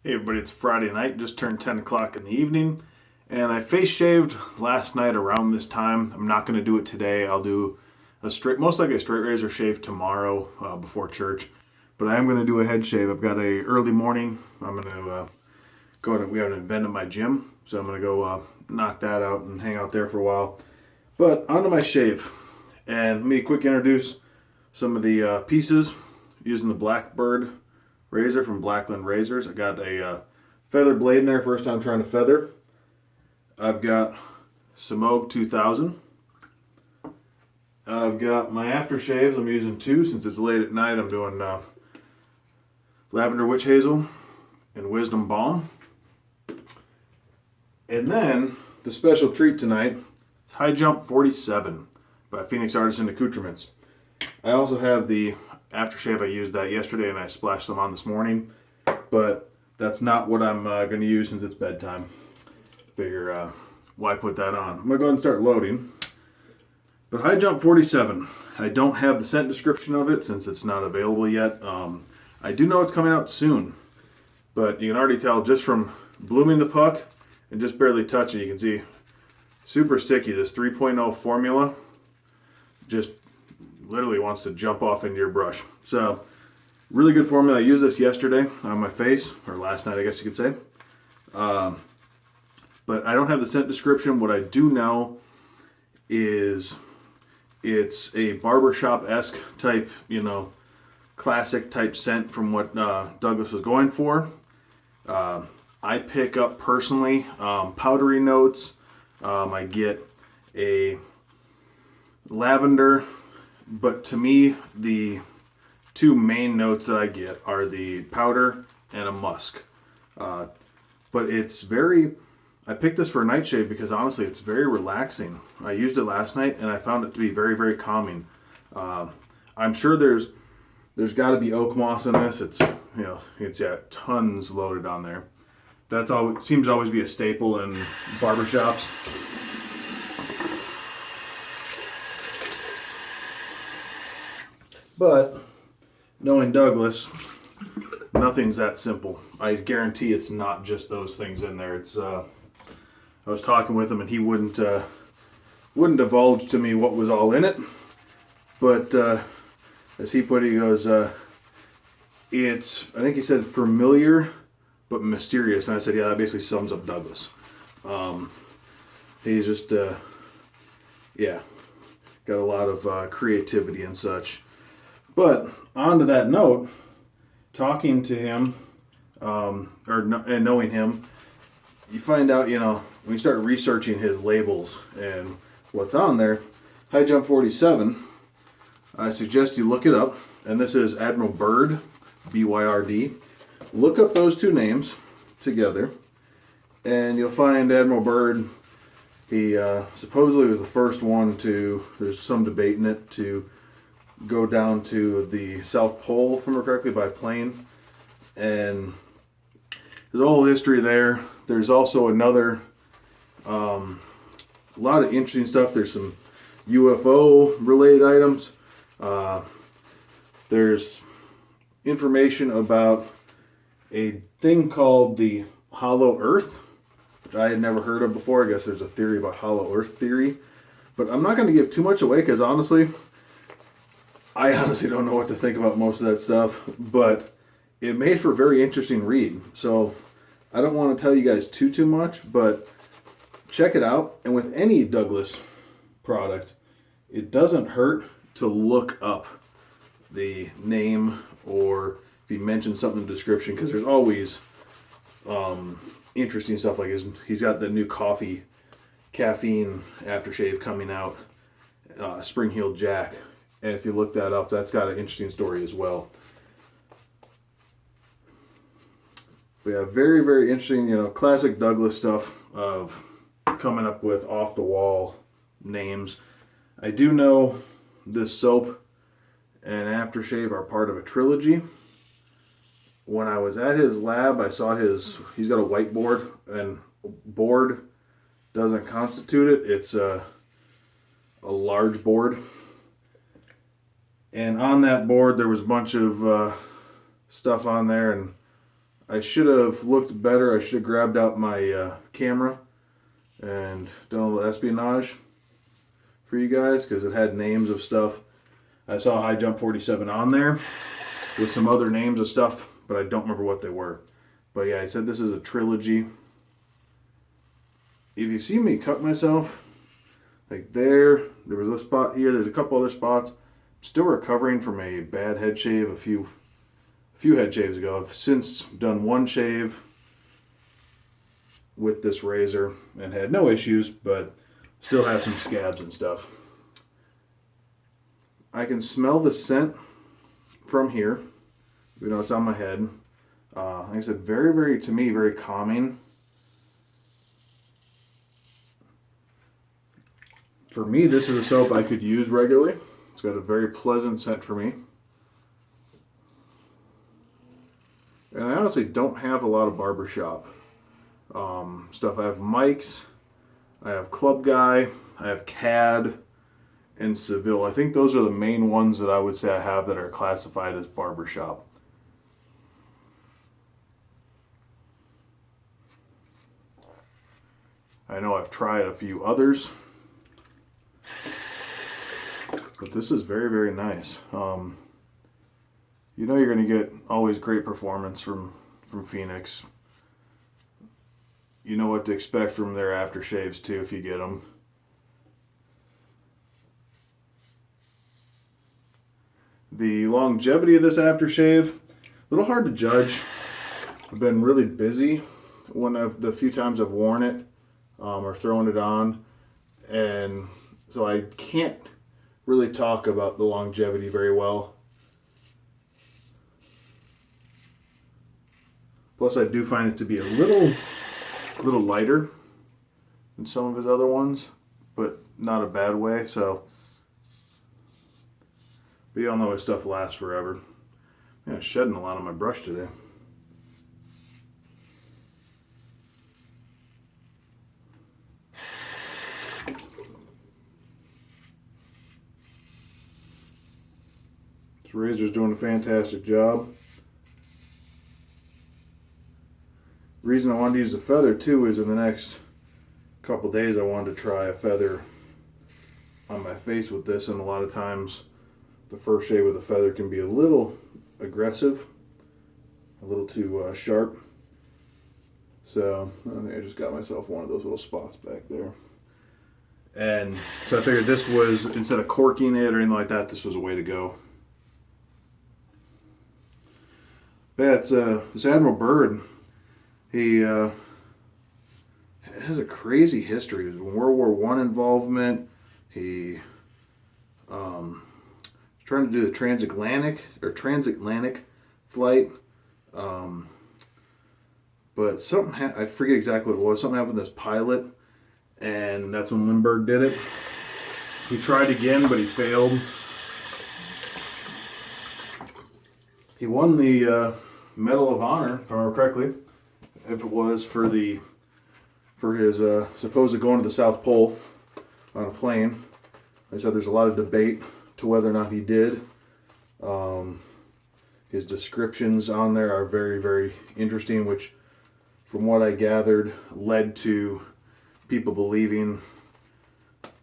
Hey everybody, it's Friday night, just turned 10 o'clock in the evening, and I face shaved last night around this time. I'm not going to do it today. I'll do most likely a straight razor shave tomorrow before church, but I am going to do a head shave. I've got a early morning. I'm going to we have an event at my gym, so I'm going to go knock that out and hang out there for a while. But onto my shave, and let me quick introduce some of the pieces using the Blackbird razor from Blackland Razors. I got a feather blade in there, first time trying to feather. I've got Simogue 2000. I've got my aftershaves. I'm using two since it's late at night. I'm doing Lavender Witch Hazel and Wisdom Balm. And then the special treat tonight, High Jump 47 by Phoenix Artisan Accoutrements. I also have the aftershave. I used that yesterday and I splashed some on this morning, but that's not what I'm going to use since it's bedtime. Figure why put that on. I'm going to go ahead and start loading. But High Jump 47, I don't have the scent description of it since it's not available yet. I do know it's coming out soon, but you can already tell just from blooming the puck and just barely touching, you can see super sticky. This 3.0 formula just literally wants to jump off into your brush. So, really good formula. I used this yesterday on my face, or last night I guess you could say. But I don't have the scent description. What I do know is it's a barbershop-esque type, classic type scent from what Douglas was going for. I pick up personally powdery notes. I get a lavender. But to me, the two main notes that I get are the powder and a musk. But it's I picked this for a night shave because honestly, it's very relaxing. I used it last night and I found it to be very, very calming. I'm sure there's got to be oak moss in this. It's tons loaded on there. That's all. Seems to always be a staple in barbershops. But knowing Douglas, nothing's that simple. I guarantee it's not just those things in there. It's I was talking with him and he wouldn't divulge to me what was all in it. But as he put it, he goes, I think he said familiar but mysterious. And I said, yeah, that basically sums up Douglas. He's just got a lot of creativity and such. But on to that note, talking to him, and knowing him, you find out, when you start researching his labels and what's on there, High Jump 47, I suggest you look it up. And this is Admiral Byrd, B-Y-R-D. Look up those two names together, and you'll find Admiral Byrd, he supposedly was the first one there's some debate in it, to go down to the South Pole, if I remember correctly, by plane. And there's a whole history there. There's also another, a lot of interesting stuff. There's some UFO related items. There's information about a thing called the Hollow Earth, which I had never heard of before. I guess there's a theory about Hollow Earth theory. But I'm not going to give too much away because I honestly don't know what to think about most of that stuff, but it made for a very interesting read. So I don't want to tell you guys too much, but check it out. And with any Douglas product, it doesn't hurt to look up the name or if he mentions something in the description, because there's always interesting stuff. Like he's got the new caffeine aftershave coming out, Spring Heeled Jack. And if you look that up, that's got an interesting story as well. We have very, very interesting, classic Douglas stuff of coming up with off-the-wall names. I do know this soap and aftershave are part of a trilogy. When I was at his lab, I saw he's got a whiteboard, and board doesn't constitute it. It's a large board. And on that board, there was a bunch of stuff on there, and I should have looked better. I should have grabbed out my camera and done a little espionage for you guys, because it had names of stuff. I saw High Jump 47 on there with some other names of stuff, but I don't remember what they were. But yeah, he said this is a trilogy. If you see me cut myself, like there was a spot here, there's a couple other spots. I'm still recovering from a bad head shave a few head shaves ago. I've since done one shave with this razor and had no issues, but still have some scabs and stuff. I can smell the scent from here. You know, it's on my head. Like I said, very, very, to me, very calming. For me, this is a soap I could use regularly. It's got a very pleasant scent for me. And I honestly don't have a lot of barbershop stuff. I have Mike's, I have Club Guy, I have CAD, and Seville. I think those are the main ones that I would say I have that are classified as barbershop. I know I've tried a few others, but this is very, very nice. You know you're going to get always great performance from Phoenix. You know what to expect from their aftershaves too if you get them. The longevity of this aftershave, a little hard to judge. I've been really busy the few times I've worn it or thrown it on, and so I can't really talk about the longevity very well. Plus, I do find it to be a little lighter than some of his other ones, but not a bad way. So, but you all know his stuff lasts forever. Yeah, shedding a lot on my brush today. This razor's doing a fantastic job. The reason I wanted to use the feather too is in the next couple days I wanted to try a feather on my face with this, and a lot of times the first shave with a feather can be a little aggressive, a little too sharp. So I think I just got myself one of those little spots back there. And so I figured this was, instead of corking it or anything like that, this was a way to go. But yeah, it's this Admiral Byrd. He has a crazy history. World War I involvement. He was trying to do the transatlantic flight. But something I forget exactly what it was. Something happened with this pilot, and that's when Lindbergh did it. He tried again, but he failed. He won the Medal of Honor, if I remember correctly. If it was for his supposed going to the South Pole on a plane. Like I said, there's a lot of debate to whether or not he did. His descriptions on there are very, very interesting, which, from what I gathered, led to people believing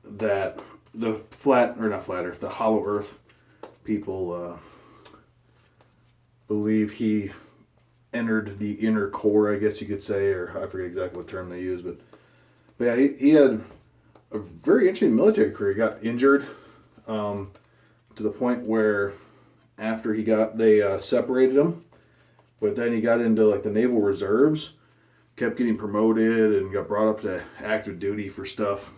that the the hollow earth people believe he entered the inner core, I guess you could say, or I forget exactly what term they use, but yeah, he had a very interesting military career. He got injured to the point where after they separated him, but then he got into like the Naval Reserves, kept getting promoted and got brought up to active duty for stuff.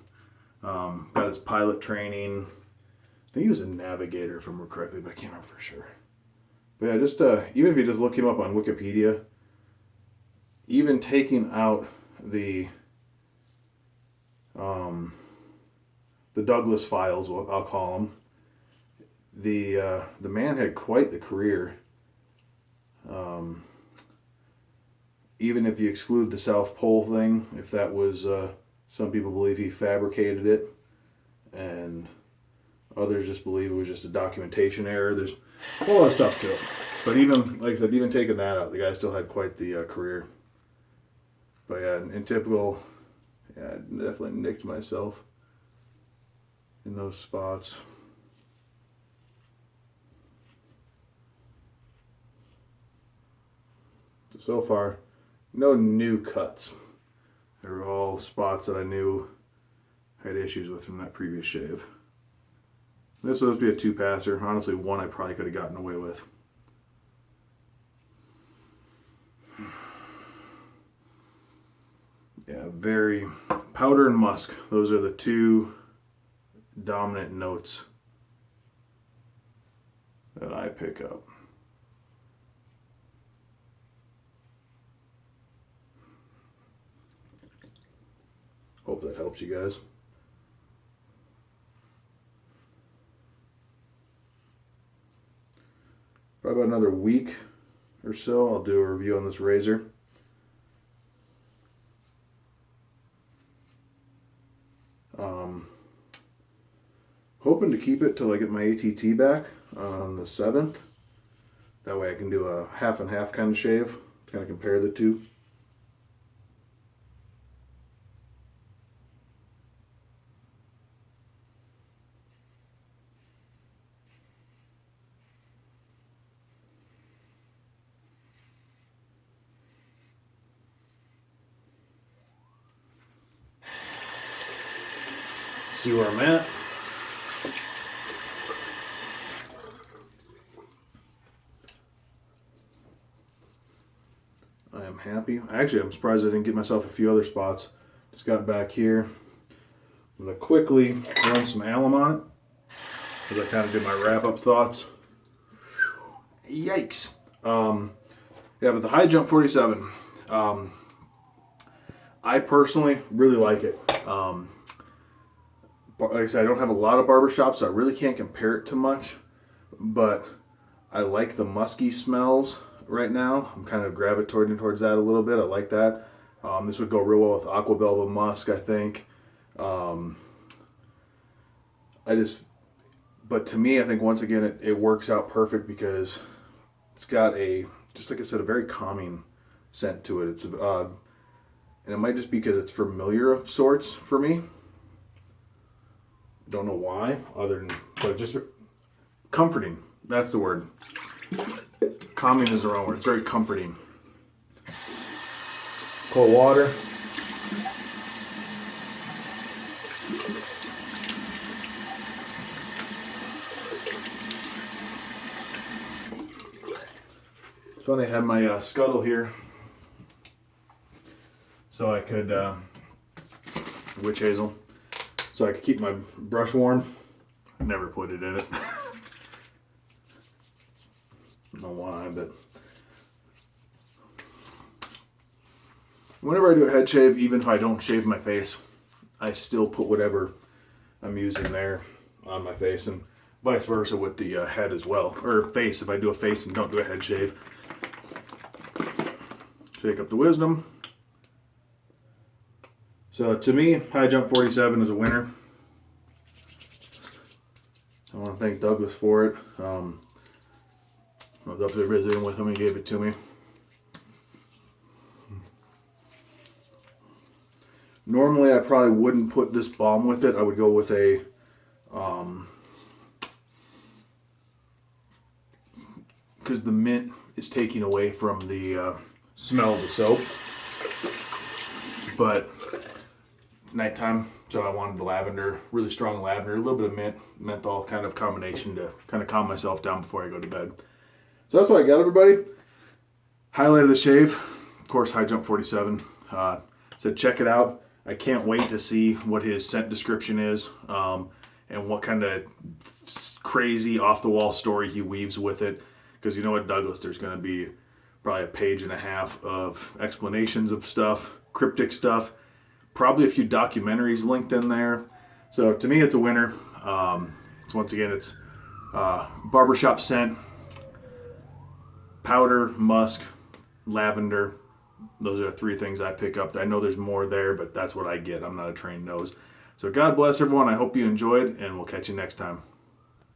Got his pilot training. I think he was a navigator, if I remember correctly, but I can't remember for sure. But yeah, just even if you just look him up on Wikipedia, even taking out the Douglas files, what I'll call them, the man had quite the career. Even if you exclude the South Pole thing, if that was, some people believe he fabricated it, and others just believe it was just a documentation error. There's a lot of stuff to it. But even, like I said, even taking that out, the guy still had quite the career. But yeah, in typical, yeah, I definitely nicked myself in those spots. So far, no new cuts. They were all spots that I knew I had issues with from that previous shave. This was supposed to be a 2-passer. Honestly, one I probably could have gotten away with. Yeah, very powder and musk. Those are the two dominant notes that I pick up. Hope that helps you guys. Probably about another week or so, I'll do a review on this razor. Hoping to keep it till I get my ATT back on the 7th. That way I can do a half and half kind of shave, kind of compare the two. See where I'm at. I am happy. Actually, I'm surprised I didn't get myself a few other spots. Just got back here. I'm going to quickly run some alum on it as I kind of do my wrap-up thoughts. Yikes. Yeah, but the High Jump 47, I personally really like it. Like I said, I don't have a lot of barbershops, so I really can't compare it to much, but I like the musky smells right now. I'm kind of gravitating towards that a little bit. I like that. This would go real well with Aqua Velva Musk, I think. But to me, I think once again, it works out perfect because it's got just like I said, a very calming scent to it. And it might just be because it's familiar of sorts for me. Don't know why, but just comforting. That's the word. Calming is the wrong word. It's very comforting. Cold water. It's funny, I had my scuttle here so I could, witch hazel, so I could keep my brush warm. I never put it in it. I don't know why, but whenever I do a head shave, even if I don't shave my face, I still put whatever I'm using there on my face, and vice versa with the head as well, or face if I do a face and don't do a head shave. Shake up the wisdom. So to me, High Jump 47 is a winner. I want to thank Douglas for it. I was up there visiting with him. He gave it to me. Normally, I probably wouldn't put this balm with it. I would go with a because the mint is taking away from the smell of the soap. But it's nighttime, so I wanted the lavender, really strong lavender, a little bit of mint, menthol kind of combination to kind of calm myself down before I go to bed. So that's what I got, everybody. Highlight of the shave, of course, High Jump 47. Said check it out. I can't wait to see what his scent description is and what kind of crazy off-the-wall story he weaves with it. Because you know what, Douglas, there's going to be probably a page and a half of explanations of stuff, cryptic stuff, probably a few documentaries linked in there. So to me, it's a winner. It's barbershop scent, powder, musk, lavender. Those are the three things I pick up. I know there's more there, but that's what I get. I'm not a trained nose. So God bless everyone. I hope you enjoyed, and we'll catch you next time.